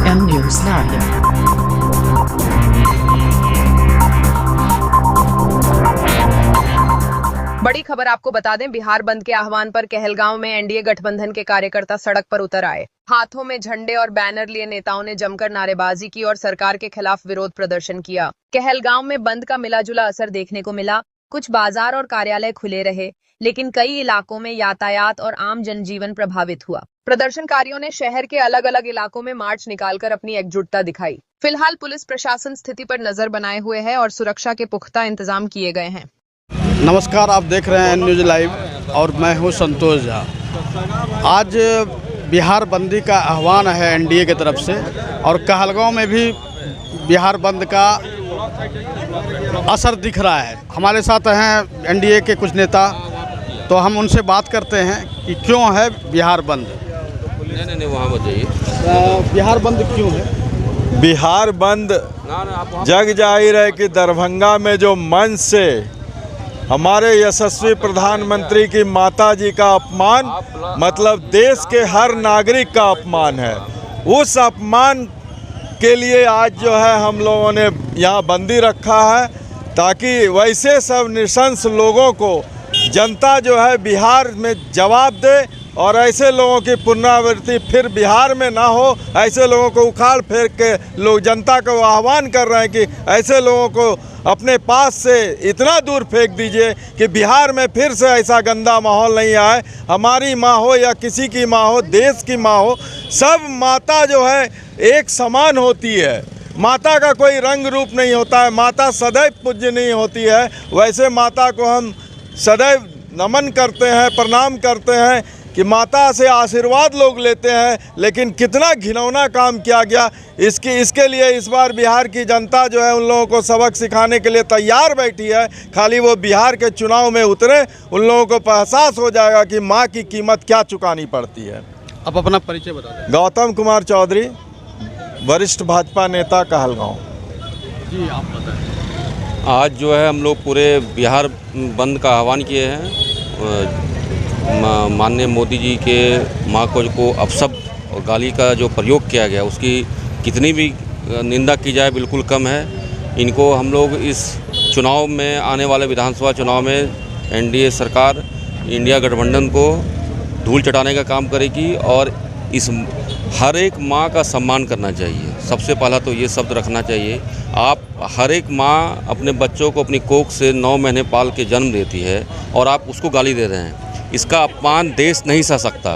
M News Live। बड़ी खबर आपको बता दें, बिहार बंद के आह्वान पर कहलगांव में एनडीए गठबंधन के कार्यकर्ता सड़क पर उतर आए। हाथों में झंडे और बैनर लिए नेताओं ने जमकर नारेबाजी की और सरकार के खिलाफ विरोध प्रदर्शन किया। कहलगांव में बंद का मिला-जुला असर देखने को मिला। कुछ बाजार और कार्यालय खुले रहे, लेकिन कई इलाकों में यातायात और आम जनजीवन प्रभावित हुआ। प्रदर्शनकारियों ने शहर के अलग अलग इलाकों में मार्च निकालकर अपनी एकजुटता दिखाई। फिलहाल पुलिस प्रशासन स्थिति पर नजर बनाए हुए है और सुरक्षा के पुख्ता इंतजाम किए गए हैं। नमस्कार, आप देख रहे हैं न्यूज़ लाइव और मैं हूं संतोष झा। आज बिहार बंदी का आह्वान है एनडीए की तरफ से और कहलगांव में भी बिहार बंद का असर दिख रहा है। हमारे साथ हैं एनडीए के कुछ नेता, तो हम उनसे बात करते हैं कि क्यों है बिहार बंद। नहीं वहाँ बताइए, बिहार बंद क्यों है? बिहार बंद जग जाहिर है कि दरभंगा में जो मंच से हमारे यशस्वी प्रधानमंत्री की माता जी का अपमान, मतलब देश के हर नागरिक का अपमान है। उस अपमान के लिए आज जो है हम लोगों ने यहाँ बंदी रखा है, ताकि वैसे सब नृशंस लोगों को जनता जो है बिहार में जवाब दे और ऐसे लोगों की पुनरावृत्ति फिर बिहार में ना हो। ऐसे लोगों को उखाड़ फेंक के लोग जनता को आह्वान कर रहे हैं कि ऐसे लोगों को अपने पास से इतना दूर फेंक दीजिए कि बिहार में फिर से ऐसा गंदा माहौल नहीं आए। हमारी माँ हो या किसी की माँ हो, देश की माँ हो, सब माता जो है एक समान होती है। माता का कोई रंग रूप नहीं होता है। माता सदैव पूजनीय होती है। वैसे माता को हम सदैव नमन करते हैं, प्रणाम करते हैं कि माता से आशीर्वाद लोग लेते हैं। लेकिन कितना घिनौना काम किया गया, इसके लिए इस बार बिहार की जनता जो है उन लोगों को सबक सिखाने के लिए तैयार बैठी है। खाली वो बिहार के चुनाव में उतरे, उन लोगों को एहसास हो जाएगा कि माँ की कीमत क्या चुकानी पड़ती है। आप अपना परिचय बता दें। गौतम कुमार चौधरी, वरिष्ठ भाजपा नेता, कहलगांव। जी आप बताएं। आज जो है हम लोग पूरे बिहार बंद का आह्वान किए हैं। माननीय मोदी जी के माँ को अपशब्द और गाली का जो प्रयोग किया गया, उसकी कितनी भी निंदा की जाए बिल्कुल कम है। इनको हम लोग इस चुनाव में, आने वाले विधानसभा चुनाव में एनडीए सरकार इंडिया गठबंधन को धूल चटाने का काम करेगी और इस हर एक माँ का सम्मान करना चाहिए। सबसे पहला तो ये शब्द रखना चाहिए। आप हर एक माँ अपने बच्चों को अपनी कोख से 9 महीने पाल के जन्म देती है और आप उसको गाली दे रहे हैं। इसका अपमान देश नहीं सह सकता।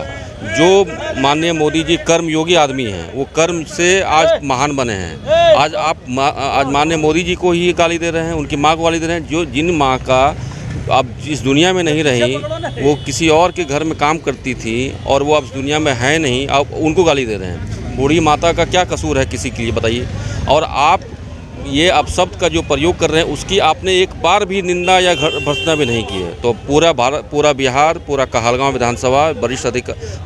जो माननीय मोदी जी कर्मयोगी आदमी हैं, वो कर्म से आज महान बने हैं। आज माननीय मोदी जी को ही गाली दे रहे हैं, उनकी माँ को गाली दे रहे हैं। जो जिन माँ का अब इस दुनिया में नहीं रही, वो किसी और के घर में काम करती थी और वो अब इस दुनिया में है नहीं, अब उनको गाली दे रहे हैं। बूढ़ी माता का क्या कसूर है किसी के लिए, बताइए। और आप ये अपशब्द का जो प्रयोग कर रहे हैं, उसकी आपने एक बार भी निंदा या भर्त्सना भी नहीं की है। तो पूरा बिहार, पूरा कहलगांव विधानसभा, वरिष्ठ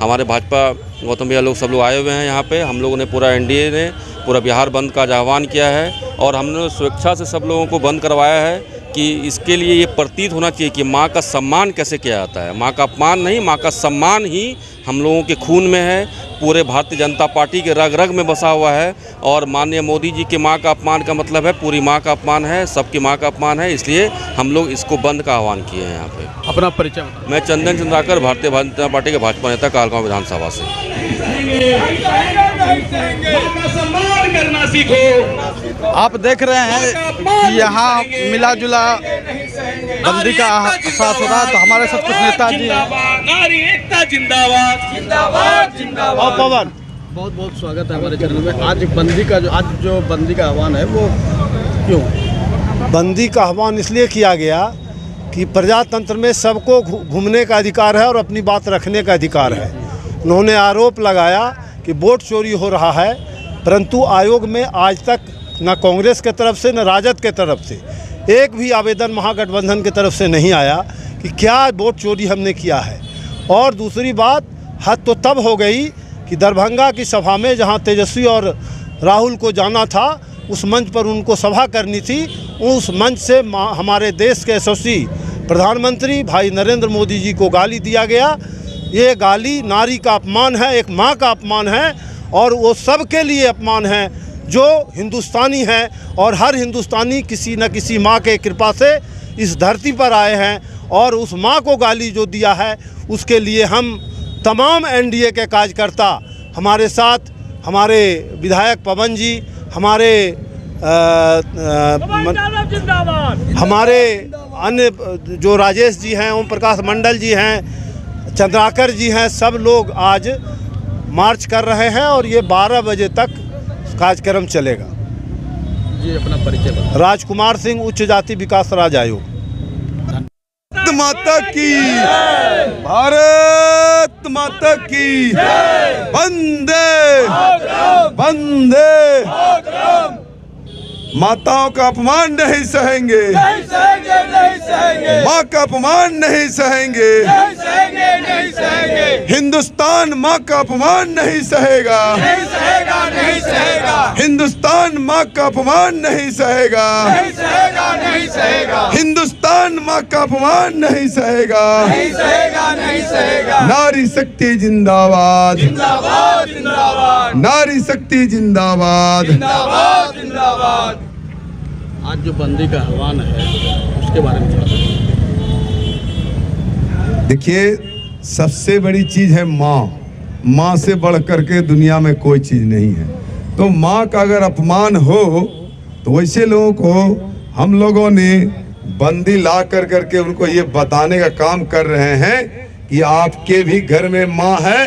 हमारे भाजपा गौतम भैया लोग सब लोग आए हुए हैं यहाँ पे। हम लोगों ने पूरा एनडीए ने पूरा बिहार बंद का आह्वान किया है और हमने स्वेच्छा से सब लोगों को बंद करवाया है कि इसके लिए ये प्रतीत होना चाहिए कि माँ का सम्मान कैसे किया जाता है। माँ का अपमान नहीं, माँ का सम्मान ही हम लोगों के खून में है, पूरे भारतीय जनता पार्टी के रग रग में बसा हुआ है। और माननीय मोदी जी के माँ का अपमान का मतलब है पूरी माँ का अपमान है, सबकी माँ का अपमान है। इसलिए हम लोग इसको बंद का आह्वान किए हैं यहाँ पे। अपना परिचय बताएं। मैं चंदन चंद्राकर, भारतीय जनता पार्टी के भाजपा नेता, कहलगांव विधानसभा से। आप देख रहे हैं कि यहाँ मिला जुला बंदी का एहसास हो रहा है। तो हमारे साथ कुछ नेताजी नारी एकता जिंदाबाद, जिंदाबाद, जिंदाबाद। और पवन, बहुत बहुत स्वागत है हमारे चैनल में। आज जो बंदी का आह्वान है वो क्यों? बंदी का आह्वान इसलिए किया गया कि प्रजातंत्र में सबको घूमने का अधिकार है और अपनी बात रखने का अधिकार है। उन्होंने आरोप लगाया कि वोट चोरी हो रहा है, परंतु आयोग में आज तक न कांग्रेस के तरफ से न राजद के तरफ से एक भी आवेदन महागठबंधन की तरफ से नहीं आया कि क्या वोट चोरी हमने किया है। और दूसरी बात, हद तो तब हो गई कि दरभंगा की सभा में जहां तेजस्वी और राहुल को जाना था, उस मंच पर उनको सभा करनी थी। उस मंच से हमारे देश के यशस्वी प्रधानमंत्री भाई नरेंद्र मोदी जी को गाली दिया गया। ये गाली नारी का अपमान है, एक माँ का अपमान है। और वो सब के लिए अपमान है जो हिंदुस्तानी हैं और हर हिंदुस्तानी किसी न किसी माँ के कृपा से इस धरती पर आए हैं और उस माँ को गाली जो दिया है उसके लिए हम तमाम एनडीए के कार्यकर्ता हमारे साथ, हमारे विधायक पवन जी, हमारे अन्य जो राजेश जी हैं, ओम प्रकाश मंडल जी हैं, चंद्राकर जी हैं, सब लोग आज मार्च कर रहे हैं और ये 12 बजे तक कार्यक्रम चलेगा। जी अपना परिचय बताएं। राजकुमार सिंह, उच्च जाति विकास राज्य आयोग। माता की, भारत माता की, वंदे वंदे। माताओं का अपमान नहीं सहेंगे, माँ का अपमान नहीं सहेंगे, हिंदुस्तान माँ का अपमान नहीं सहेगा, हिंदुस्तान माँ का अपमान नहीं सहेगा, हिंदुस्तान माँ का अपमान नहीं सहेगा। नारी शक्ति जिंदाबाद, नारी शक्ति जिंदाबाद। आज जो बंदी का आह्वान है उसके बारे में थोड़ा सा। देखिए, सबसे बड़ी चीज है माँ। माँ से बढ़ करके दुनिया में कोई चीज नहीं है। तो माँ का अगर अपमान हो तो वैसे लोगों को हम लोगों ने बंदी ला कर करके उनको ये बताने का काम कर रहे हैं कि आपके भी घर में माँ है,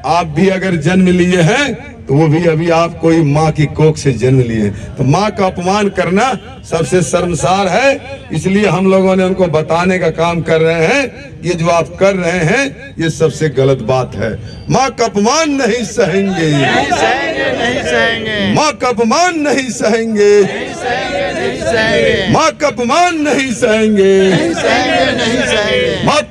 आप भी अगर जन्म लिए हैं तो वो भी अभी आप कोई माँ की कोख से जन्म लिए। तो माँ का अपमान करना सबसे शर्मसार है, इसलिए हम लोगों ने उनको बताने का काम कर रहे हैं। ये जो आप कर रहे हैं ये सबसे गलत बात है। माँ का अपमान नहीं सहेंगे, नहीं सहेंगे, नहीं सहेंगे, माँ का अपमान नहीं सहेंगे, नहीं सहेंगे, नहीं सहेंगे, माँ का अपमान नहीं सहेंगे, नहीं सहेंगे, नहीं सहेंगे। माँ